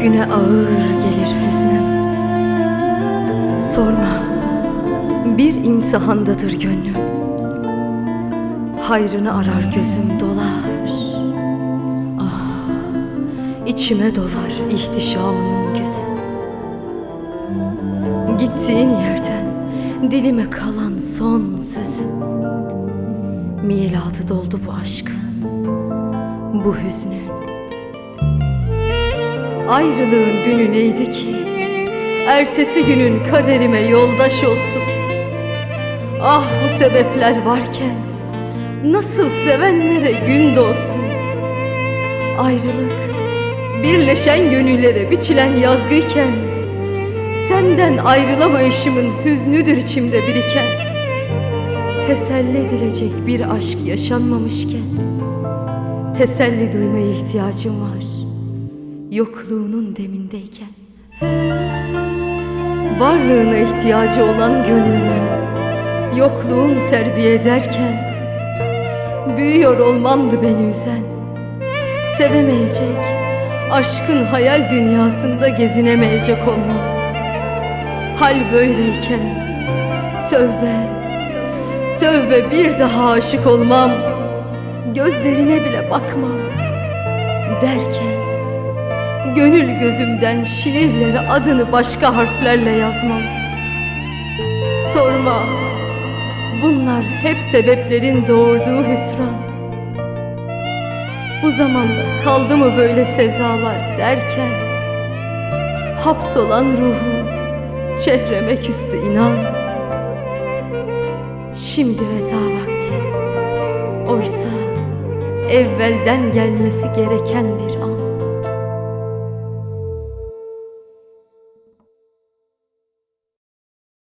Güne ağır gelir hüznüm. Sorma, bir imtihandadır gönlüm. Hayrını arar gözüm dolar. Ah, içime dolar ihtişamının gözü. Gittiğin yerden dilime kalan son sözün. Miladı doldu bu aşkın, bu hüznün. Ayrılığın dünü neydi ki ertesi günün kaderime yoldaş olsun. Ah, bu sebepler varken nasıl sevenlere gün doğsun. Ayrılık birleşen gönüllere biçilen yazgıyken, senden ayrılamayışımın hüznüdür içimde biriken. Teselli edilecek bir aşk yaşanmamışken, teselli duymaya ihtiyacım var yokluğunun demindeyken. Varlığına ihtiyacı olan gönlümü yokluğun terbiye ederken, büyüyor olmamdı beni üzen. Sevemeyecek, aşkın hayal dünyasında gezinemeyecek olmam. Hal böyleyken tövbe, tövbe bir daha aşık olmam, gözlerine bile bakmam derken, gönül gözümden şiirlere adını başka harflerle yazmam. Sorma, bunlar hep sebeplerin doğurduğu hüsran. Bu zamanda kaldı mı böyle sevdalar derken, hapsolan ruhum çehreme küstü inan. Şimdi veda vakti, oysa evvelden gelmesi gereken bir